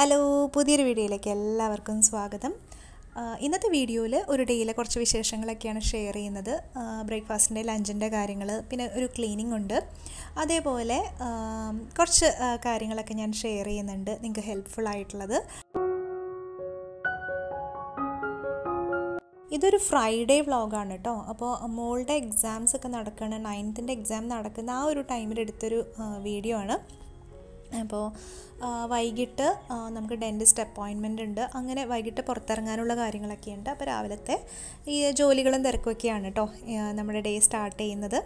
Hello, പുതിയൊരു വീഡിയോയിലേക്ക് എല്ലാവർക്കും സ്വാഗതം. ഇന്നത്തെ വീഡിയോയിൽ ഒരു ഡേയിലെ കുറച്ച് വിശേഷങ്ങളൊക്കെയാണ് ഷെയർ ചെയ്യുന്നത്. ബ്രേക്ക്ഫാസ്റ്റിൻ്റെ ലഞ്ചിൻ്റെ കാര്യങ്ങൾ, പിന്നെ ഒരു ക്ലീനിങ് ഉണ്ട്. അതേപോലെ കുറച്ച് കാര്യങ്ങളൊക്കെ ഞാൻ ഷെയർ ചെയ്യുന്നുണ്ട് നിങ്ങൾക്ക് ഹെൽപ്ഫുൾ ആയിട്ടുള്ളത്. ഇതൊരു ഫ്രൈഡേ വ്ളോഗാണ് കേട്ടോ. അപ്പോൾ മോളുടെ എക്സാംസ് ഒക്കെ നടക്കുകയാണ്, 9th എക്സാം നടക്കുന്ന ആ ഒരു ടൈമിൽ എടുത്തൊരു വീഡിയോ ആണ്. അപ്പോൾ വൈകിട്ട് നമുക്ക് ഡെൻറ്റിസ്റ്റ് അപ്പോയിൻമെൻ്റ് ഉണ്ട്. അങ്ങനെ വൈകിട്ട് പുറത്തിറങ്ങാനുള്ള കാര്യങ്ങളൊക്കെ ഉണ്ട്. അപ്പോൾ രാവിലത്തെ ഈ ജോലികളും തിരക്കൊക്കെയാണ് കേട്ടോ നമ്മുടെ ഡേ സ്റ്റാർട്ട് ചെയ്യുന്നത്.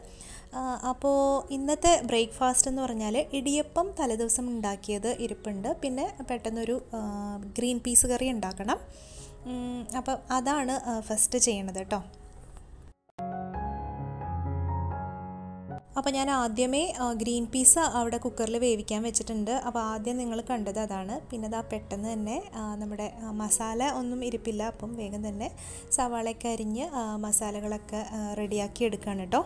അപ്പോൾ ഇന്നത്തെ ബ്രേക്ക്ഫാസ്റ്റ് എന്ന് പറഞ്ഞാൽ ഇടിയപ്പം തലേദിവസം ഉണ്ടാക്കിയത് ഇരിപ്പുണ്ട്. പിന്നെ പെട്ടെന്നൊരു ഗ്രീൻ പീസ് കറി ഉണ്ടാക്കണം. അപ്പോൾ അതാണ് ഫസ്റ്റ് ചെയ്യണത് കേട്ടോ. അപ്പോൾ ഞാൻ ആദ്യമേ ഗ്രീൻ പീസ് അവിടെ കുക്കറിൽ വേവിക്കാൻ വെച്ചിട്ടുണ്ട്. അപ്പോൾ ആദ്യം നിങ്ങൾ കണ്ടത് അതാണ്. പിന്നെ അതാ പെട്ടെന്ന് തന്നെ നമ്മുടെ മസാല ഒന്നും ഇരിപ്പില്ല. അപ്പം വേഗം തന്നെ സവാളയൊക്കെ അരിഞ്ഞ് മസാലകളൊക്കെ റെഡിയാക്കി എടുക്കുകയാണ് കേട്ടോ.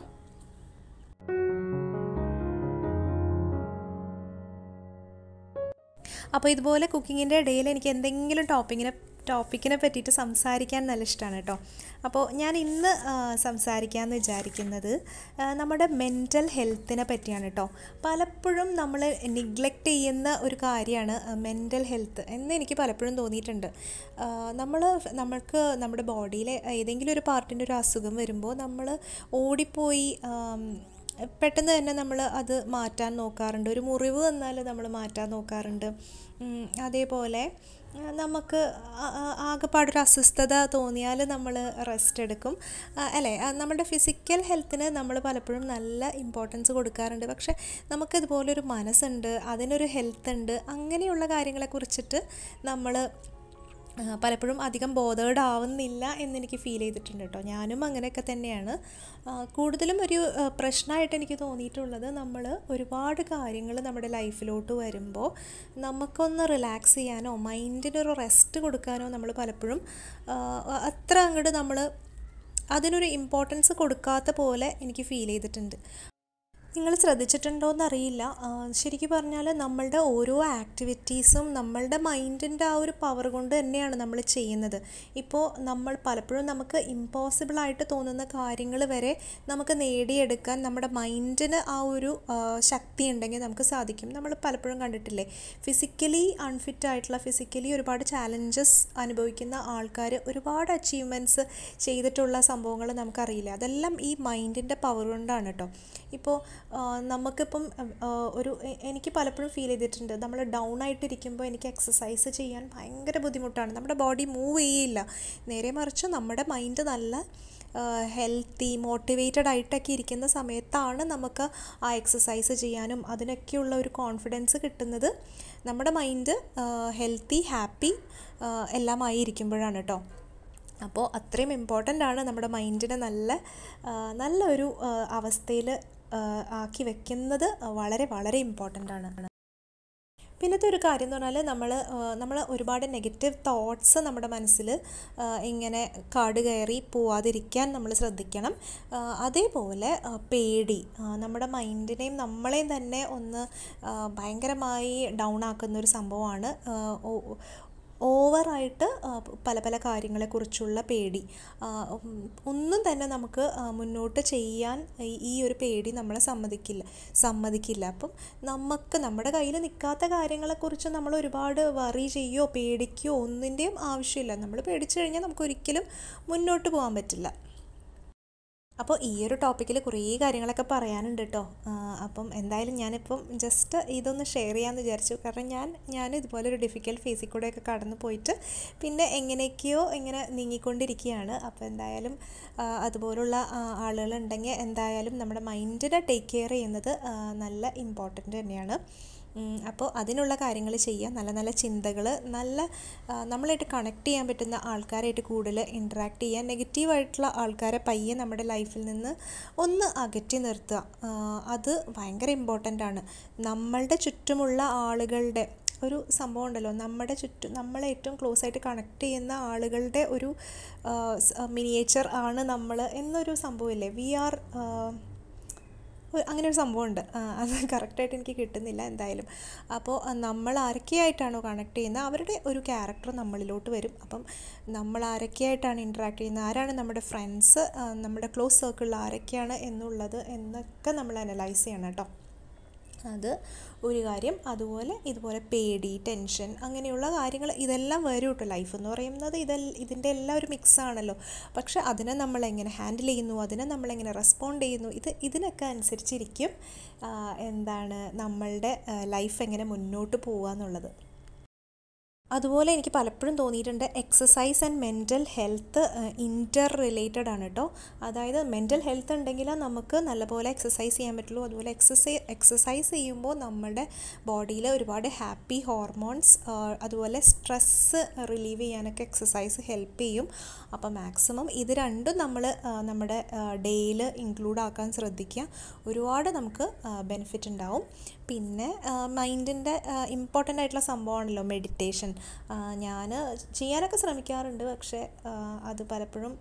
അപ്പോൾ ഇതുപോലെ കുക്കിങ്ങിൻ്റെ ഇടയിൽ എനിക്ക് എന്തെങ്കിലും ടോപ്പിക്കിനെ പറ്റിയിട്ട് സംസാരിക്കാൻ നല്ല ഇഷ്ടമാണ് കേട്ടോ. അപ്പോൾ ഞാൻ ഇന്ന് സംസാരിക്കാമെന്ന് വിചാരിക്കുന്നത് നമ്മുടെ മെൻ്റൽ ഹെൽത്തിനെ പറ്റിയാണ് കേട്ടോ. പലപ്പോഴും നമ്മൾ നിഗ്ലക്റ്റ് ചെയ്യുന്ന ഒരു കാര്യമാണ് മെൻ്റൽ ഹെൽത്ത് എന്ന് എനിക്ക് പലപ്പോഴും തോന്നിയിട്ടുണ്ട്. നമ്മൾക്ക് നമ്മുടെ ബോഡിയിലെ ഏതെങ്കിലും ഒരു പാർട്ടിൻ്റെ ഒരു അസുഖം വരുമ്പോൾ നമ്മൾ ഓടിപ്പോയി പെട്ടെന്ന് തന്നെ നമ്മൾ അത് മാറ്റാൻ നോക്കാറുണ്ട്. ഒരു മുറിവ് വന്നാൽ നമ്മൾ മാറ്റാൻ നോക്കാറുണ്ട്. അതേപോലെ നമുക്ക് ആകെപ്പാടൊരു അസ്വസ്ഥത തോന്നിയാൽ നമ്മൾ റെസ്റ്റ് എടുക്കും അല്ലേ. നമ്മുടെ ഫിസിക്കൽ ഹെൽത്തിന് നമ്മൾ പലപ്പോഴും നല്ല ഇമ്പോർട്ടൻസ് കൊടുക്കാറുണ്ട്. പക്ഷെ നമുക്കിതുപോലൊരു മനസ്സുണ്ട്, അതിനൊരു ഹെൽത്ത് ഉണ്ട്. അങ്ങനെയുള്ള കാര്യങ്ങളെക്കുറിച്ചിട്ട് നമ്മൾ പലപ്പോഴും അധികം ബോധേഡ് ആവുന്നില്ല എന്നെനിക്ക് ഫീൽ ചെയ്തിട്ടുണ്ട് കേട്ടോ. ഞാനും അങ്ങനെയൊക്കെ തന്നെയാണ്. കൂടുതലും ഒരു പ്രശ്നമായിട്ട് എനിക്ക് തോന്നിയിട്ടുള്ളത്, നമ്മൾ ഒരുപാട് കാര്യങ്ങൾ നമ്മുടെ ലൈഫിലോട്ട് വരുമ്പോൾ നമുക്കൊന്ന് റിലാക്സ് ചെയ്യാനോ മൈൻഡിനൊരു റെസ്റ്റ് കൊടുക്കാനോ നമ്മൾ പലപ്പോഴും അത്ര അങ്ങോട്ട് നമ്മൾ അതിനൊരു ഇമ്പോർട്ടൻസ് കൊടുക്കാത്ത പോലെ എനിക്ക് ഫീൽ ചെയ്തിട്ടുണ്ട്. നിങ്ങൾ ശ്രദ്ധിച്ചിട്ടുണ്ടോയെന്നറിയില്ല, ശരിക്കും പറഞ്ഞാൽ നമ്മളുടെ ഓരോ ആക്ടിവിറ്റീസും നമ്മളുടെ മൈൻഡിൻ്റെ ആ ഒരു പവർ കൊണ്ട് തന്നെയാണ് നമ്മൾ ചെയ്യുന്നത്. ഇപ്പോൾ നമ്മൾ പലപ്പോഴും നമുക്ക് ഇമ്പോസിബിളായിട്ട് തോന്നുന്ന കാര്യങ്ങൾ വരെ നമുക്ക് നേടിയെടുക്കാൻ നമ്മുടെ മൈൻഡിന് ആ ഒരു ശക്തി ഉണ്ടെങ്കിൽ നമുക്ക് സാധിക്കും. നമ്മൾ പലപ്പോഴും കണ്ടിട്ടില്ലേ, ഫിസിക്കലി അൺഫിറ്റായിട്ടുള്ള, ഫിസിക്കലി ഒരുപാട് ചാലഞ്ചസ് അനുഭവിക്കുന്ന ആൾക്കാർ ഒരുപാട് അച്ചീവ്മെൻറ്റ്സ് ചെയ്തിട്ടുള്ള സംഭവങ്ങൾ നമുക്കറിയില്ല. അതെല്ലാം ഈ മൈൻഡിൻ്റെ പവർ കൊണ്ടാണ് കേട്ടോ. ഇപ്പോൾ നമുക്കിപ്പം എനിക്ക് പലപ്പോഴും ഫീൽ ചെയ്തിട്ടുണ്ട്, നമ്മൾ ഡൗൺ ആയിട്ടിരിക്കുമ്പോൾ എനിക്ക് എക്സസൈസ് ചെയ്യാൻ ഭയങ്കര ബുദ്ധിമുട്ടാണ്. നമ്മുടെ ബോഡി മൂവ് ചെയ്യില്ല. നേരെ മറിച്ച് നമ്മുടെ മൈൻഡ് നല്ല ഹെൽത്തി മോട്ടിവേറ്റഡ് ആയിട്ടൊക്കെ ഇരിക്കുന്ന സമയത്താണ് നമുക്ക് ആ എക്സസൈസ് ചെയ്യാനും അതിനൊക്കെയുള്ള ഒരു കോൺഫിഡൻസ് കിട്ടുന്നത്. നമ്മുടെ മൈൻഡ് ഹെൽത്തി ഹാപ്പി എല്ലാമായി ഇരിക്കുമ്പോഴാണ് കേട്ടോ. അപ്പോൾ അത്രയും ഇമ്പോർട്ടൻ്റ് ആണ് നമ്മുടെ മൈൻഡിനെ നല്ലൊരു അവസ്ഥയിൽ ആക്കി വെക്കുന്നത്. വളരെ വളരെ ഇമ്പോർട്ടൻ്റ് ആണ്. പിന്നത്തെ ഒരു കാര്യം എന്ന് പറഞ്ഞാൽ നമ്മൾ ഒരുപാട് നെഗറ്റീവ് തോട്ട്സ് നമ്മുടെ മനസ്സിൽ ഇങ്ങനെ കാട് കയറി പോവാതിരിക്കാൻ നമ്മൾ ശ്രദ്ധിക്കണം. അതേപോലെ പേടി നമ്മുടെ മൈൻഡിനെയും നമ്മളെയും തന്നെ ഒന്ന് ഭയങ്കരമായി ഡൗൺ ആക്കുന്നൊരു സംഭവമാണ്. ഓവറായിട്ട് പല കാര്യങ്ങളെക്കുറിച്ചുള്ള പേടി, ഒന്നും തന്നെ നമുക്ക് മുന്നോട്ട് ചെയ്യാൻ ഈ ഒരു പേടി നമ്മളെ സമ്മതിക്കില്ല. അപ്പം നമ്മുടെ കയ്യിൽ നിൽക്കാത്ത കാര്യങ്ങളെക്കുറിച്ച് നമ്മൾ ഒരുപാട് വറി ചെയ്യോ പേടിക്കുകയോ ഒന്നിൻ്റെയും ആവശ്യമില്ല. നമ്മൾ പേടിച്ചു കഴിഞ്ഞാൽ നമുക്കൊരിക്കലും മുന്നോട്ട് പോകാൻ പറ്റില്ല. അപ്പോൾ ഈ ഒരു ടോപ്പിക്കിൽ കുറേ കാര്യങ്ങളൊക്കെ പറയാനുണ്ട് കേട്ടോ. അപ്പം എന്തായാലും ഞാനിപ്പം ജസ്റ്റ് ഇതൊന്ന് ഷെയർ ചെയ്യാമെന്ന് വിചാരിച്ചു. കാരണം ഞാൻ ഇതുപോലൊരു ഡിഫിക്കൽട്ട് ഫേസിൽ കൂടെയൊക്കെ കടന്നു പോയിട്ട് പിന്നെ എങ്ങനെയൊക്കെയോ ഇങ്ങനെ നീങ്ങിക്കൊണ്ടിരിക്കുകയാണ്. അപ്പോൾ എന്തായാലും അതുപോലുള്ള ആളുകളുണ്ടെങ്കിൽ എന്തായാലും നമ്മുടെ മൈൻഡിനെ ടേക്ക് കെയർ ചെയ്യുന്നത് നല്ല ഇമ്പോർട്ടൻ്റ് തന്നെയാണ്. അപ്പോൾ അതിനുള്ള കാര്യങ്ങൾ ചെയ്യുക, നല്ല ചിന്തകൾ, നമ്മളായിട്ട് കണക്ട് ചെയ്യാൻ പറ്റുന്ന ആൾക്കാരായിട്ട് കൂടുതൽ ഇൻറ്ററാക്ട് ചെയ്യുക. നെഗറ്റീവായിട്ടുള്ള ആൾക്കാരെ പയ്യെ നമ്മുടെ ലൈഫിൽ നിന്ന് ഒന്ന് അകറ്റി നിർത്തുക. അത് ഭയങ്കര ഇമ്പോർട്ടൻ്റ് ആണ്. നമ്മളുടെ ചുറ്റുമുള്ള ആളുകളുടെ ഒരു സംഭവം ഉണ്ടല്ലോ, നമ്മളെ ഏറ്റവും ക്ലോസ് ആയിട്ട് കണക്ട് ചെയ്യുന്ന ആളുകളുടെ ഒരു മിനിയേച്ചർ ആണ് നമ്മൾ എന്നൊരു സംഭവമില്ലേ. അങ്ങനെ ഒരു സംഭവമുണ്ട്. അത് കറക്റ്റായിട്ട് എനിക്ക് കിട്ടുന്നില്ല എന്തായാലും. അപ്പോൾ നമ്മൾ ആരൊക്കെയായിട്ടാണോ കണക്ട് ചെയ്യുന്നത് അവരുടെ ഒരു ക്യാരക്ടർ നമ്മളിലോട്ട് വരും. അപ്പം നമ്മൾ ആരൊക്കെയായിട്ടാണ് ഇൻട്രാക്ട് ചെയ്യുന്നത്, ആരാണ് നമ്മുടെ ഫ്രണ്ട്സ്, നമ്മുടെ ക്ലോസ് സർക്കിളിൽ ആരൊക്കെയാണ് എന്നുള്ളത് എന്നൊക്കെ നമ്മൾ അനലൈസ് ചെയ്യണം കേട്ടോ. അത് ഒരു കാര്യം. അതുപോലെ ഇതുപോലെ പേടി, ടെൻഷൻ, അങ്ങനെയുള്ള കാര്യങ്ങൾ ഇതെല്ലാം വരും കേട്ടോ. ലൈഫ് എന്ന് പറയുന്നത് ഇതിൻ്റെ എല്ലാം ഒരു മിക്സാണല്ലോ. പക്ഷെ അതിനെ നമ്മളെങ്ങനെ ഹാൻഡിൽ ചെയ്യുന്നു, അതിനെ നമ്മളെങ്ങനെ റെസ്പോണ്ട് ചെയ്യുന്നു, ഇതിനൊക്കെ അനുസരിച്ചിരിക്കും നമ്മളുടെ ലൈഫ് എങ്ങനെ മുന്നോട്ട് പോകുക എന്നുള്ളത്. അതുപോലെ എനിക്ക് പലപ്പോഴും തോന്നിയിട്ടുണ്ട് exercise and mental health inter related ആണ് കേട്ടോ. അതായത് മെൻ്റൽ ഹെൽത്ത് ഉണ്ടെങ്കിൽ നമുക്ക് നല്ലപോലെ എക്സസൈസ് ചെയ്യാൻ പറ്റുള്ളൂ. അതുപോലെ എക്സസൈസ് ചെയ്യുമ്പോൾ നമ്മുടെ ബോഡിയിൽ ഒരുപാട് ഹാപ്പി ഹോർമോൺസ്, അതുപോലെ സ്ട്രെസ്സ് റിലീവ് ചെയ്യാനൊക്കെ എക്സസൈസ് ഹെൽപ്പ് ചെയ്യും. അപ്പോൾ മാക്സിമം ഇത് രണ്ടും നമ്മൾ നമ്മുടെ ഡേയിൽ ഇൻക്ലൂഡ് ആക്കാൻ ശ്രദ്ധിക്കുക. ഒരുപാട് നമുക്ക് ബെനിഫിറ്റ് ഉണ്ടാവും. പിന്നെ മൈൻഡിൻ്റെ ഇമ്പോർട്ടൻ്റ് ആയിട്ടുള്ള സംഭവമാണല്ലോ മെഡിറ്റേഷൻ. ഞാൻ ചെയ്യാനൊക്കെ ശ്രമിക്കാറുണ്ട്, പക്ഷേ അത് പലപ്പോഴും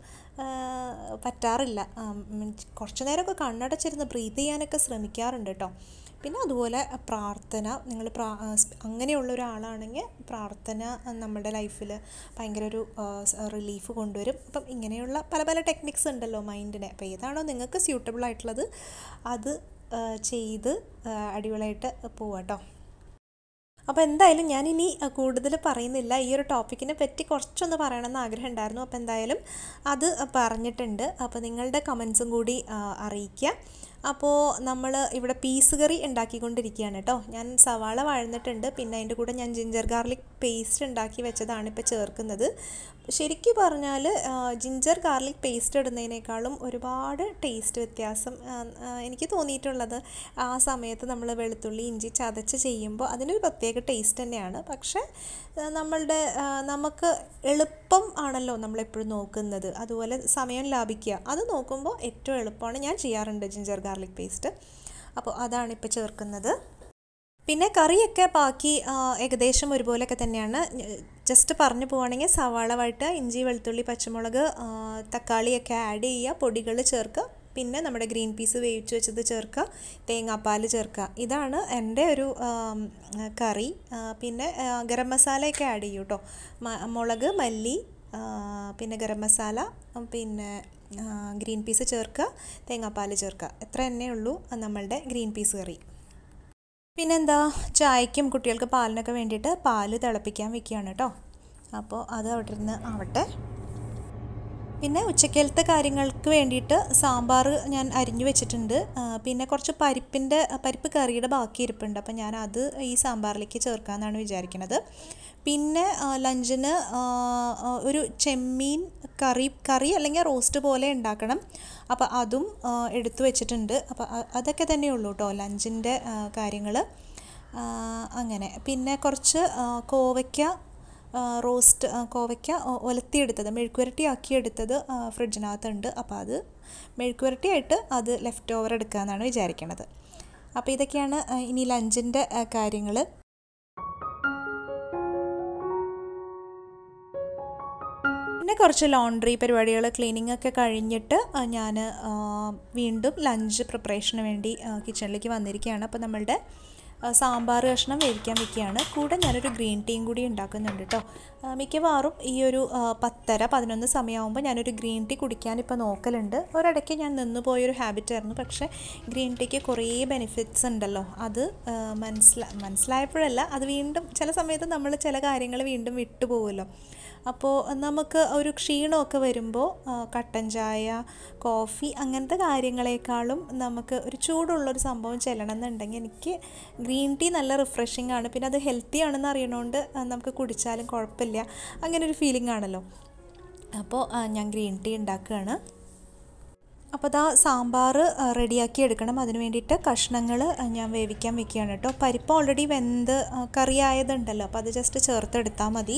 പറ്റാറില്ല. കുറച്ച് നേരമൊക്കെ കണ്ണടച്ചിരുന്ന് ബ്രീത്ത് ചെയ്യാനൊക്കെ ശ്രമിക്കാറുണ്ട് കേട്ടോ. പിന്നെ അതുപോലെ പ്രാർത്ഥന, നിങ്ങൾ അങ്ങനെയുള്ള ഒരാളാണെങ്കിൽ പ്രാർത്ഥന നമ്മുടെ ലൈഫിൽ ഭയങ്കര ഒരു റിലീഫ് കൊണ്ടുവരും. അപ്പം ഇങ്ങനെയുള്ള പല പല ടെക്നിക്സ് ഉണ്ടല്ലോ മൈൻഡിനെ. അപ്പോൾ ഏതാണോ നിങ്ങൾക്ക് സ്യൂട്ടബിൾ ആയിട്ടുള്ളത് അത് ചെയ്ത് അടിപൊളിയായിട്ട് പോവാം കേട്ടോ. അപ്പോൾ എന്തായാലും ഞാനിനി കൂടുതൽ പറയുന്നില്ല. ഈ ഒരു ടോപ്പിക്കിനെ പറ്റി കുറച്ചൊന്ന് പറയണമെന്ന് ആഗ്രഹം ഉണ്ടായിരുന്നു. അപ്പോൾ എന്തായാലും അത് പറഞ്ഞിട്ടുണ്ട്. അപ്പോൾ നിങ്ങളുടെ കമൻസും കൂടി അറിയിക്കുക. അപ്പോൾ നമ്മൾ ഇവിടെ പീസ് കറി ഉണ്ടാക്കിക്കൊണ്ടിരിക്കുകയാണ് കേട്ടോ. ഞാൻ സവാള വഴന്നിട്ടുണ്ട്, പിന്നെ അതിൻ്റെ കൂടെ ഞാൻ ജിഞ്ചർ ഗാർലിക് പേസ്റ്റ് ഉണ്ടാക്കി വെച്ചതാണ് ഇപ്പോൾ ചേർക്കുന്നത്. ശരിക്കും പറഞ്ഞാൽ ജിഞ്ചർ ഗാർലിക് പേസ്റ്റ് ഇടുന്നതിനേക്കാളും ഒരുപാട് ടേസ്റ്റ് വ്യത്യാസം എനിക്ക് തോന്നിയിട്ടുള്ളത് ആ സമയത്ത് നമ്മൾ വെളുത്തുള്ളി ഇഞ്ചി ചതച്ച് ചെയ്യുമ്പോൾ അതിനൊരു പ്രത്യേക ടേസ്റ്റ് തന്നെയാണ്. പക്ഷേ നമുക്ക് എളുപ്പം ആണല്ലോ നമ്മളെപ്പോഴും നോക്കുന്നത്, അതുപോലെ സമയം ലാഭിക്കുക. അത് നോക്കുമ്പോൾ ഏറ്റവും എളുപ്പമാണ്. ഞാൻ ചെയ്യാറുണ്ട് ജിഞ്ചർ ഗാർലിക് പേസ്റ്റ്. അപ്പോൾ അതാണ് ഇപ്പോൾ ചേർക്കുന്നത്. പിന്നെ കറിയൊക്കെ ബാക്കി ഏകദേശം ഒരുപോലെയൊക്കെ തന്നെയാണ്. ജസ്റ്റ് പറഞ്ഞു പോവുകയാണെങ്കിൽ സവാള വഴറ്റുക, ഇഞ്ചി വെളുത്തുള്ളി പച്ചമുളക് തക്കാളിയൊക്കെ ആഡ് ചെയ്യുക, പൊടികൾ ചേർക്കുക, പിന്നെ നമ്മുടെ ഗ്രീൻ പീസ് വേവിച്ച് വെച്ചത് ചേർക്കുക, തേങ്ങാപ്പാൽ ചേർക്കുക. ഇതാണ് എൻ്റെ ഒരു കറി. പിന്നെ ഗരം മസാലയൊക്കെ ആഡ് ചെയ്യും കേട്ടോ. മുളക്, മല്ലി, പിന്നെ ഗരം മസാല, പിന്നെ ഗ്രീൻ പീസ് ചേർക്കുക, തേങ്ങാപ്പാൽ ചേർക്കുക. എത്ര തന്നെ ഉള്ളൂ നമ്മളുടെ ഗ്രീൻ പീസ് കറി. പിന്നെന്താ, ചായക്കും കുട്ടികൾക്ക് പാലിനൊക്കെ വേണ്ടിയിട്ട് പാല് തിളപ്പിക്കാൻ വെക്കുകയാണ് കേട്ടോ. അപ്പോൾ അത് അവിടെ ഇരുന്ന് ആവട്ടെ. പിന്നെ ഉച്ചക്കലത്തെ കാര്യങ്ങൾക്ക് വേണ്ടിയിട്ട് സാമ്പാർ ഞാൻ അരിഞ്ഞു വെച്ചിട്ടുണ്ട്. പിന്നെ കുറച്ച് പരിപ്പ് കറിയുടെ ബാക്കി ഇരിപ്പുണ്ട്. അപ്പോൾ ഞാൻ അത് ഈ സാമ്പാറിലേക്ക് ചേർക്കാമെന്നാണ് വിചാരിക്കുന്നത്. പിന്നെ ലഞ്ചിന് ഒരു ചെമ്മീൻ കറി അല്ലെങ്കിൽ റോസ്റ്റ് പോലെ ഉണ്ടാക്കണം. അപ്പോൾ അതും എടുത്തു വെച്ചിട്ടുണ്ട്. അപ്പോൾ അതൊക്കെ തന്നെയുള്ളൂ കേട്ടോ ലഞ്ചിൻ്റെ കാര്യങ്ങൾ. അങ്ങനെ പിന്നെ കുറച്ച് കോവയ്ക്ക ഒലത്തിയെടുത്തത്, മെഴുക്കുവരട്ടി ആക്കിയെടുത്തത് ഫ്രിഡ്ജിനകത്തുണ്ട്. അപ്പോൾ അത് മെഴുക്കുവരട്ടിയായിട്ട് അത് ലെഫ്റ്റ് ഓവർ എടുക്കാമെന്നാണ് വിചാരിക്കുന്നത്. അപ്പോൾ ഇതൊക്കെയാണ് ഇനി ലഞ്ചിൻ്റെ കാര്യങ്ങൾ. പിന്നെ കുറച്ച് ലോണ്ട്രി പരിപാടികൾ, ക്ലീനിങ് ഒക്കെ കഴിഞ്ഞിട്ട് ഞാൻ വീണ്ടും ലഞ്ച് പ്രിപ്പറേഷന് വേണ്ടി കിച്ചണിലേക്ക് വന്നിരിക്കുകയാണ്. അപ്പോൾ നമ്മളുടെ സാമ്പാർ കഷ്ണം വേവിക്കാൻ വെക്കുകയാണ്. കൂടെ ഞാനൊരു ഗ്രീൻ ടീയും കൂടി ഉണ്ടാക്കുന്നുണ്ട് കേട്ടോ. മിക്കവാറും ഈ ഒരു 10:30-11 സമയമാകുമ്പോൾ ഞാനൊരു ഗ്രീൻ ടീ കുടിക്കാൻ ഇപ്പോൾ നോക്കലുണ്ട്. ഒരിടയ്ക്ക് ഞാൻ നിന്ന് പോയൊരു ഹാബിറ്റായിരുന്നു. പക്ഷേ ഗ്രീൻ ടീക്ക് കുറേ ബെനിഫിറ്റ്സ് ഉണ്ടല്ലോ. അത് മനസ്സിലായപ്പോഴല്ല, അത് വീണ്ടും ചില സമയത്ത് നമ്മൾ ചില കാര്യങ്ങൾ വീണ്ടും വിട്ടുപോകുമല്ലോ. അപ്പോൾ നമുക്ക് ഒരു ക്ഷീണമൊക്കെ വരുമ്പോൾ കട്ടൻ ചായ, കോഫി അങ്ങനത്തെ കാര്യങ്ങളെക്കാളും നമുക്ക് ഒരു ചൂടുള്ളൊരു സംഭവം ചെല്ലണമെന്നുണ്ടെങ്കിൽ എനിക്ക് ഗ്രീൻ ടീ നല്ല റിഫ്രഷിംഗ് ആണ്. പിന്നെ അത് ഹെൽത്തി ആണെന്ന് അറിയണോണ്ട് നമുക്ക് കുടിച്ചാലും കുഴപ്പമില്ല, അങ്ങനെ ഒരു ഫീലിംഗ് ആണല്ലോ. അപ്പോൾ ഞാൻ ഗ്രീൻ ടീ ഉണ്ടാക്കുകയാണ്. അപ്പോൾ അതാ സാമ്പാർ റെഡിയാക്കി എടുക്കണം. അതിന് വേണ്ടിയിട്ട് കഷ്ണങ്ങൾ ഞാൻ വേവിക്കാൻ വെക്കുകയാണ് കേട്ടോ. പരിപ്പ് ഓൾറെഡി വെന്ത് കറിയായതുണ്ടല്ലോ, അപ്പോൾ അത് ജസ്റ്റ് ചേർത്തെടുത്താൽ മതി.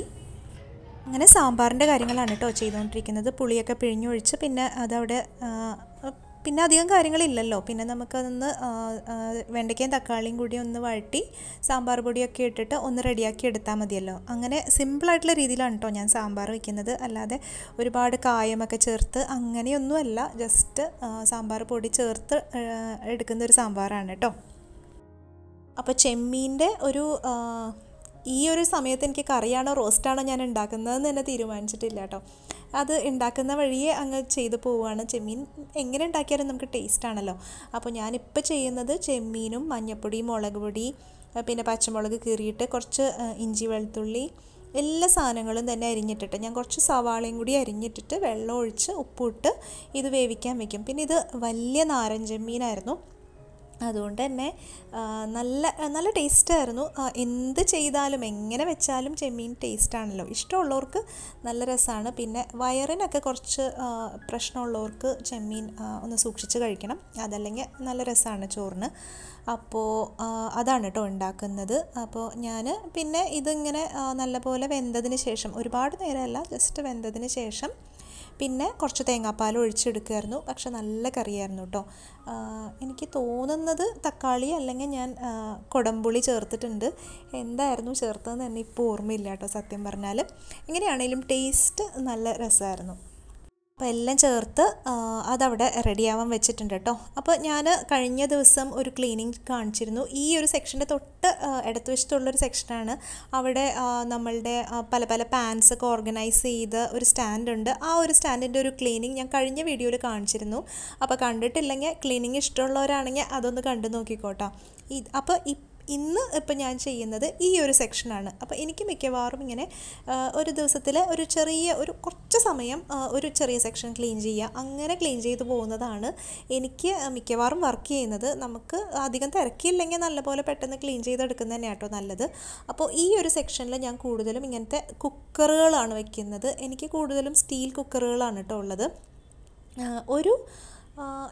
അങ്ങനെ സാമ്പാറിൻ്റെ കാര്യങ്ങളാണ് കേട്ടോ ചെയ്തുകൊണ്ടിരിക്കുന്നത്. പുളിയൊക്കെ പിഴിഞ്ഞൊഴിച്ച് പിന്നെ അതവിടെ പിന്നെ അധികം കാര്യങ്ങളില്ലല്ലോ. പിന്നെ നമുക്കതൊന്ന് വെണ്ടയ്ക്കയും തക്കാളിയും കൂടി ഒന്ന് വഴറ്റി സാമ്പാർ പൊടിയൊക്കെ ഇട്ടിട്ട് ഒന്ന് റെഡിയാക്കി എടുത്താൽ മതിയല്ലോ. അങ്ങനെ സിമ്പിളായിട്ടുള്ള രീതിയിലാണ് കേട്ടോ ഞാൻ സാമ്പാർ വയ്ക്കുന്നത്. അല്ലാതെ ഒരുപാട് കായമൊക്കെ ചേർത്ത് അങ്ങനെയൊന്നുമല്ല, ജസ്റ്റ് സാമ്പാർ പൊടി ചേർത്ത് എടുക്കുന്നൊരു സാമ്പാറാണ് കേട്ടോ. അപ്പോൾ ചെമ്മീൻ്റെ ഈ ഒരു സമയത്ത് എനിക്ക് കറിയാണോ റോസ്റ്റാണോ ഞാൻ ഉണ്ടാക്കുന്നതെന്ന് തന്നെ തീരുമാനിച്ചിട്ടില്ല കേട്ടോ. അത് ഉണ്ടാക്കുന്ന വഴിയെ അങ്ങ് ചെയ്തു പോവുകയാണ്. ചെമ്മീൻ എങ്ങനെ ഉണ്ടാക്കിയാലും നമുക്ക് ടേസ്റ്റാണല്ലോ. അപ്പോൾ ഞാനിപ്പോൾ ചെയ്യുന്നത് ചെമ്മീനും മഞ്ഞൾപ്പൊടി, മുളക് പൊടി, പിന്നെ പച്ചമുളക് കീറിയിട്ട് കുറച്ച് ഇഞ്ചി വെളുത്തുള്ളി എല്ലാ സാധനങ്ങളും തന്നെ അരിഞ്ഞിട്ടിട്ട് ഞാൻ കുറച്ച് സവാളയും കൂടി അരിഞ്ഞിട്ടിട്ട് വെള്ളം ഒഴിച്ച് ഉപ്പിട്ട് ഇത് വേവിക്കാൻ വെക്കും. പിന്നെ ഇത് വലിയ നാരൻ ചെമ്മീനായിരുന്നു, അതുകൊണ്ട് തന്നെ നല്ല ടേസ്റ്റായിരുന്നു. എന്ത് ചെയ്താലും എങ്ങനെ വെച്ചാലും ചെമ്മീൻ ടേസ്റ്റാണല്ലോ. ഇഷ്ടമുള്ളവർക്ക് നല്ല രസമാണ്. പിന്നെ വയറിനൊക്കെ കുറച്ച് പ്രശ്നമുള്ളവർക്ക് ചെമ്മീൻ ഒന്ന് സൂക്ഷിച്ച് കഴിക്കണം, അതല്ലെങ്കിൽ നല്ല രസമാണ് ചോറിന്. അപ്പോൾ അതാണ് കേട്ടോ ഉണ്ടാക്കുന്നത്. അപ്പോൾ ഞാൻ പിന്നെ ഇതിങ്ങനെ നല്ലപോലെ വെന്തതിന് ശേഷം, ഒരുപാട് നേരമല്ല, ജസ്റ്റ് വെന്തതിന് ശേഷം പിന്നെ കുറച്ച് തേങ്ങാപ്പാൽ ഒഴിച്ചെടുക്കുമായിരുന്നു. പക്ഷെ നല്ല കറിയായിരുന്നു കേട്ടോ. എനിക്ക് തോന്നുന്നത് തക്കാളി അല്ലെങ്കിൽ ഞാൻ കൊടംപുളി ചേർത്തിട്ടുണ്ട്. എന്തായിരുന്നു ചേർത്തതെന്ന് തന്നെ ഇപ്പോൾ ഓർമ്മയില്ല കേട്ടോ സത്യം പറഞ്ഞാൽ. എങ്ങനെയാണെങ്കിലും ടേസ്റ്റ് നല്ല രസമായിരുന്നു. അപ്പോൾ എല്ലാം ചേർത്ത് അതവിടെ റെഡിയാവാൻ വെച്ചിട്ടുണ്ട് കേട്ടോ. അപ്പോൾ ഞാൻ കഴിഞ്ഞ ദിവസം ഒരു ക്ലീനിങ് കാണിച്ചിരുന്നു. ഈ ഒരു സെക്ഷൻ്റെ തൊട്ട് ഇടതുവശത്തുള്ളൊരു സെക്ഷനാണ്. അവിടെ നമ്മളുടെ പല പല പാൻസൊക്കെ ഓർഗനൈസ് ചെയ്ത് ഒരു സ്റ്റാൻഡുണ്ട്. ആ ഒരു സ്റ്റാൻഡിൻ്റെ ഒരു ക്ലീനിങ് ഞാൻ കഴിഞ്ഞ വീഡിയോയിൽ കാണിച്ചിരുന്നു. അപ്പോൾ കണ്ടിട്ടില്ലെങ്കിൽ ക്ലീനിങ് ഇഷ്ടമുള്ളവരാണെങ്കിൽ അതൊന്ന് കണ്ടു നോക്കിക്കോട്ടോ. അപ്പോൾ ഇന്ന് ഇപ്പം ഞാൻ ചെയ്യുന്നത് ഈ ഒരു സെക്ഷനാണ്. അപ്പോൾ എനിക്ക് മിക്കവാറും ഇങ്ങനെ ഒരു ദിവസത്തിൽ ഒരു കുറച്ച് സമയം ഒരു ചെറിയ സെക്ഷൻ ക്ലീൻ ചെയ്യുക, അങ്ങനെ ക്ലീൻ ചെയ്ത് പോകുന്നതാണ് എനിക്ക് മിക്കവാറും വർക്ക് ചെയ്യുന്നത്. നമുക്ക് അധികം തിരക്കില്ലെങ്കിൽ നല്ലപോലെ പെട്ടെന്ന് ക്ലീൻ ചെയ്തെടുക്കുന്നത് തന്നെയാണ് കേട്ടോ നല്ലത്. അപ്പോൾ ഈ ഒരു സെക്ഷനിൽ ഞാൻ കൂടുതലും ഇങ്ങനത്തെ കുക്കറുകളാണ് വയ്ക്കുന്നത്. എനിക്ക് കൂടുതലും സ്റ്റീൽ കുക്കറുകളാണ് കേട്ടോ ഉള്ളത്.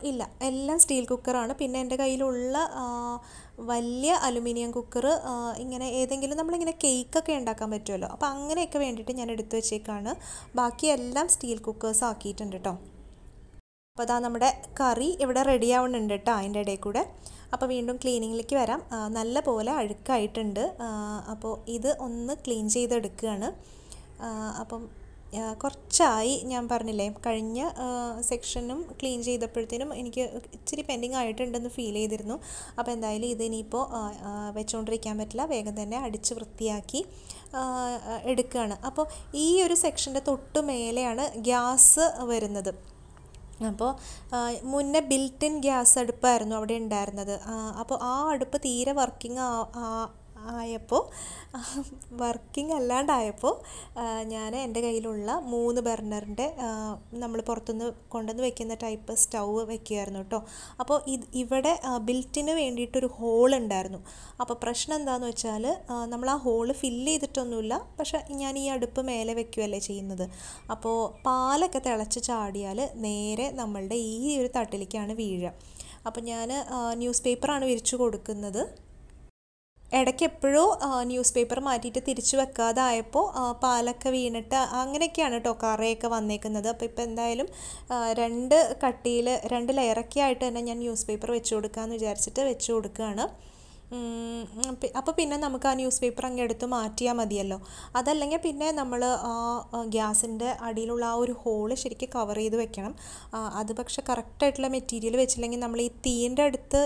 ഇല്ല, എല്ലാം സ്റ്റീൽ കുക്കറാണ്. പിന്നെ എൻ്റെ കയ്യിലുള്ള വലിയ അലുമിനിയം കുക്കർ ഇങ്ങനെ ഏതെങ്കിലും നമ്മളിങ്ങനെ കേക്കൊക്കെ ഉണ്ടാക്കാൻ പറ്റുമല്ലോ, അപ്പോൾ അങ്ങനെയൊക്കെ വേണ്ടിയിട്ട് ഞാൻ എടുത്തു വെച്ചേക്കാണ്. ബാക്കിയെല്ലാം സ്റ്റീൽ കുക്കേഴ്സ് ആക്കിയിട്ടുണ്ട് കേട്ടോ. അപ്പോൾ അതാ നമ്മുടെ കറി ഇവിടെ റെഡി ആവുന്നുണ്ട് കേട്ടോ അതിൻ്റെ ഇടയിൽ കൂടെ. അപ്പോൾ വീണ്ടും ക്ലീനിങ്ങിലേക്ക് വരാം. നല്ല പോലെ അഴുക്കായിട്ടുണ്ട്. അപ്പോൾ ഇത് ഒന്ന് ക്ലീൻ ചെയ്തെടുക്കുകയാണ്. അപ്പം കുറച്ചായി, ഞാൻ പറഞ്ഞില്ലേ കഴിഞ്ഞ സെക്ഷനും ക്ലീൻ ചെയ്തപ്പോഴത്തേനും എനിക്ക് ഇച്ചിരി പെൻഡിങ് ആയിട്ടുണ്ടെന്ന് ഫീൽ ചെയ്തിരുന്നു. അപ്പോൾ എന്തായാലും ഇതിനിപ്പോൾ വെച്ചുകൊണ്ടിരിക്കാൻ പറ്റില്ല, വേഗം തന്നെ അടിച്ച് വൃത്തിയാക്കി എടുക്കുകയാണ്. അപ്പോൾ ഈ ഒരു സെക്ഷൻ്റെ തൊട്ട് മേലെയാണ് ഗ്യാസ് വരുന്നത്. അപ്പോൾ മുന്നേ ബിൽറ്റ് ഇൻ ഗ്യാസ് അടുപ്പായിരുന്നു അവിടെ ഉണ്ടായിരുന്നത്. അപ്പോൾ ആ അടുപ്പ് തീരെ വർക്കിംഗ് അല്ലാണ്ടായപ്പോൾ ഞാൻ എൻ്റെ കയ്യിലുള്ള 3 ബർണറിൻ്റെ നമ്മൾ പുറത്തുനിന്ന് കൊണ്ടുവന്ന് വെക്കുന്ന ടൈപ്പ് സ്റ്റൗവ് വെക്കുമായിരുന്നു കേട്ടോ. അപ്പോൾ ഇവിടെ ബിൽറ്റിന് വേണ്ടിയിട്ടൊരു ഹോൾ ഉണ്ടായിരുന്നു. അപ്പോൾ പ്രശ്നം എന്താണെന്ന് വെച്ചാൽ നമ്മൾ ആ ഹോള് ഫില്ല് ചെയ്തിട്ടൊന്നുമില്ല, പക്ഷേ ഞാൻ ഈ അടുപ്പ് മേലെ വെക്കുകയല്ലേ ചെയ്യുന്നത്. അപ്പോൾ പാലൊക്കെ തിളച്ച് ചാടിയാൽ നേരെ നമ്മളുടെ ഈ ഒരു തട്ടിലേക്കാണ് വീഴുക. അപ്പോൾ ഞാൻ ന്യൂസ് പേപ്പറാണ് വിരിച്ചു കൊടുക്കുന്നത്. ഇടയ്ക്ക് എപ്പോഴോ ന്യൂസ് പേപ്പർ മാറ്റിയിട്ട് തിരിച്ചു വെക്കാതായപ്പോൾ പാലൊക്കെ വീണിട്ട് അങ്ങനെയൊക്കെയാണ് കേട്ടോ കറയൊക്കെ വന്നേക്കുന്നത്. അപ്പോൾ ഇപ്പോൾ എന്തായാലും 2 ലെയറൊക്കെ ആയിട്ട് തന്നെ ഞാൻ ന്യൂസ് പേപ്പർ വെച്ച് കൊടുക്കാമെന്ന് വിചാരിച്ചിട്ട് വെച്ച് കൊടുക്കുകയാണ്. അപ്പോൾ പിന്നെ നമുക്ക് ആ ന്യൂസ് പേപ്പർ അങ്ങ് എടുത്ത് മാറ്റിയാൽ മതിയല്ലോ. അതല്ലെങ്കിൽ പിന്നെ നമ്മൾ ഗ്യാസിൻ്റെ അടിയിലുള്ള ആ ഒരു ഹോള് ശരിക്കും കവർ ചെയ്ത് വെക്കണം. അത് പക്ഷെ കറക്റ്റായിട്ടുള്ള മെറ്റീരിയൽ വെച്ചില്ലെങ്കിൽ നമ്മൾ ഈ തീൻ്റെ അടുത്ത്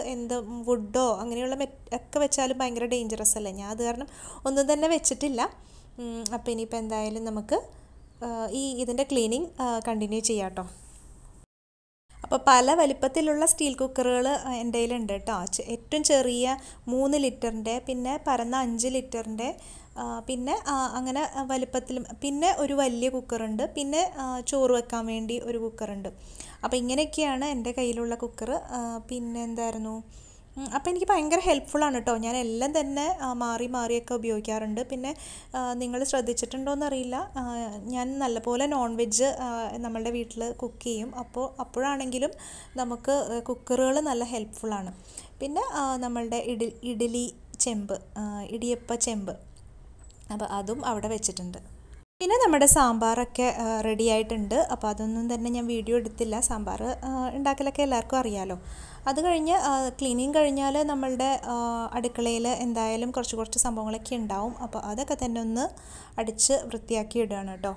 വുഡോ അങ്ങനെയുള്ള ഒക്കെ വെച്ചാലും ഭയങ്കര ഡേഞ്ചറസ് അല്ലേ. ഞാൻ അത് കാരണം ഒന്നും തന്നെ വെച്ചിട്ടില്ല. അപ്പോൾ ഇനിയിപ്പോൾ എന്തായാലും നമുക്ക് ഇതിൻ്റെ ക്ലീനിങ് കണ്ടിന്യൂ ചെയ്യാം കേട്ടോ. അപ്പോൾ പല വലിപ്പത്തിലുള്ള സ്റ്റീൽ കുക്കറുകൾ എൻ്റെ കയ്യിലുണ്ട് കേട്ടോ. ഏറ്റവും ചെറിയ 3 ലിറ്ററിൻ്റെ, പിന്നെ പരന്ന 5 ലിറ്ററിൻ്റെ, പിന്നെ അങ്ങനെ വലിപ്പത്തിലും, പിന്നെ ഒരു വലിയ കുക്കറുണ്ട്, പിന്നെ ചോറ് വെക്കാൻ വേണ്ടി ഒരു കുക്കറുണ്ട്. അപ്പോൾ ഇങ്ങനെയൊക്കെയാണ് എൻ്റെ കയ്യിലുള്ള കുക്കർ. പിന്നെ എന്തായിരുന്നു, അപ്പോൾ എനിക്ക് ഭയങ്കര ഹെൽപ്ഫുള്ളാണ് കേട്ടോ. ഞാൻ എല്ലാം തന്നെ മാറിയൊക്കെ ഉപയോഗിക്കാറുണ്ട്. പിന്നെ നിങ്ങൾ ശ്രദ്ധിച്ചിട്ടുണ്ടോയെന്നറിയില്ല, ഞാൻ നല്ലപോലെ നോൺ വെജ് നമ്മളുടെ വീട്ടിൽ കുക്ക് ചെയ്യും. അപ്പോഴാണെങ്കിലും നമുക്ക് കുക്കറുകൾ നല്ല ഹെൽപ്ഫുള്ളാണ്. പിന്നെ നമ്മളുടെ ഇഡ്ഡലി ചെമ്പ്, ഇടിയപ്പ ചെമ്പ്, അപ്പോൾ അതും അവിടെ വെച്ചിട്ടുണ്ട്. പിന്നെ നമ്മുടെ സാമ്പാറൊക്കെ റെഡി ആയിട്ടുണ്ട്. അപ്പോൾ അതൊന്നും തന്നെ ഞാൻ വീഡിയോ എടുത്തില്ല. സാമ്പാർ ഉണ്ടാക്കലൊക്കെ എല്ലാവർക്കും അറിയാമല്ലോ. അത് കഴിഞ്ഞ് ക്ലീനിങ് കഴിഞ്ഞാൽ നമ്മളുടെ അടുക്കളയിൽ എന്തായാലും കുറച്ച് സംഭവങ്ങളൊക്കെ ഉണ്ടാവും. അപ്പോൾ അതൊക്കെ തന്നെ ഒന്ന് അടിച്ച് വൃത്തിയാക്കി ഇടുകയാണ് കേട്ടോ.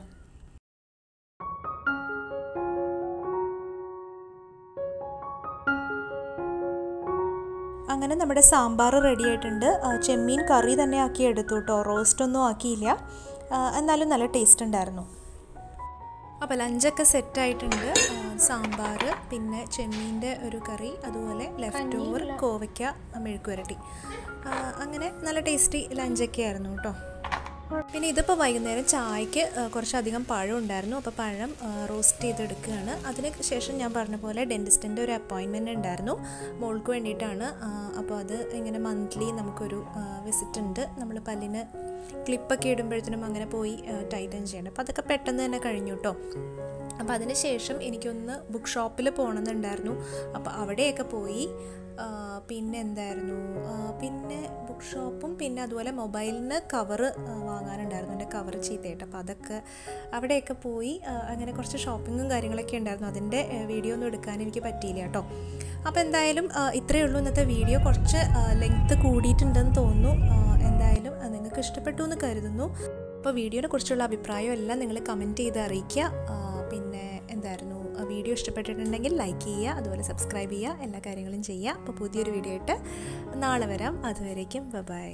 അങ്ങനെ നമ്മുടെ സാമ്പാർ റെഡി ആയിട്ടുണ്ട്. ചെമ്മീൻ കറി തന്നെ ആക്കി എടുത്തു കേട്ടോ, റോസ്റ്റൊന്നും ആക്കിയില്ല. എന്നാലും നല്ല ടേസ്റ്റ് ഉണ്ടായിരുന്നു. അപ്പോൾ ലഞ്ചൊക്കെ സെറ്റായിട്ടുണ്ട്. സാമ്പാർ, പിന്നെ ചെമ്മീൻ്റെ ഒരു കറി, അതുപോലെ ലെഫ്റ്റ് ഓവർ കോവയ്ക്ക മെഴുക്കുവരട്ടി. അങ്ങനെ നല്ല ടേസ്റ്റി ലഞ്ചൊക്കെ ആയിരുന്നു കേട്ടോ. പിന്നെ ഇതിപ്പോൾ വൈകുന്നേരം ചായക്ക് കുറച്ചധികം പഴം ഉണ്ടായിരുന്നു. അപ്പോൾ പഴം റോസ്റ്റ് ചെയ്തെടുക്കുകയാണ്. അതിന് ശേഷം ഞാൻ പറഞ്ഞ പോലെ ഡെൻറ്റിസ്റ്റിൻ്റെ ഒരു അപ്പോയിൻമെൻറ്റ് ഉണ്ടായിരുന്നു മോൾക്ക് വേണ്ടിയിട്ടാണ്. അപ്പോൾ അത് ഇങ്ങനെ മന്ത്ലി നമുക്കൊരു വിസിറ്റ് ഉണ്ട്. നമ്മൾ പല്ലിന് ക്ലിപ്പൊക്കെ ഇടുമ്പോഴത്തേനും അങ്ങനെ പോയി ടൈറ്റൻ ചെയ്യണം. അപ്പോൾ അതൊക്കെ പെട്ടെന്ന് തന്നെ കഴിഞ്ഞു കേട്ടോ. അപ്പോൾ അതിന് ശേഷം എനിക്കൊന്ന് ബുക്ക് ഷോപ്പിൽ പോകണമെന്നുണ്ടായിരുന്നു. അപ്പോൾ അവിടെയൊക്കെ പോയി. പിന്നെ എന്തായിരുന്നു, പിന്നെ ബുക്ക് ഷോപ്പും പിന്നെ അതുപോലെ മൊബൈലിന് കവറ് വാങ്ങാനുണ്ടായിരുന്നു. എൻ്റെ കവറ് ചീത്തയായിട്ട്. അപ്പോൾ അതൊക്കെ അവിടെയൊക്കെ പോയി അങ്ങനെ കുറച്ച് ഷോപ്പിങ്ങും കാര്യങ്ങളൊക്കെ ഉണ്ടായിരുന്നു. അതിൻ്റെ വീഡിയോ ഒന്നും എടുക്കാൻ എനിക്ക് പറ്റിയില്ല കേട്ടോ. അപ്പോൾ എന്തായാലും ഇത്രയേ ഉള്ളൂ ഇന്നത്തെ വീഡിയോ. കുറച്ച് ലെങ്ത്ത് കൂടിയിട്ടുണ്ടെന്ന് തോന്നുന്നു. എന്തായാലും നിങ്ങൾക്ക് ഇഷ്ടപ്പെട്ടു എന്ന് കരുതുന്നു. അപ്പോൾ വീഡിയോനെ കുറിച്ചുള്ള അഭിപ്രായം എല്ലാം നിങ്ങൾ കമൻറ്റ് ചെയ്ത് അറിയിക്കുക. പിന്നെ എന്തായിരുന്നു, വീഡിയോ ഇഷ്ടപ്പെട്ടിട്ടുണ്ടെങ്കിൽ ലൈക്ക് ചെയ്യുക, അതുപോലെ സബ്സ്ക്രൈബ് ചെയ്യുക, എല്ലാ കാര്യങ്ങളും ചെയ്യുക. അപ്പോൾ പുതിയൊരു വീഡിയോ ആയിട്ട് നാളെ വരാം. അതുവരേക്കും ബൈ.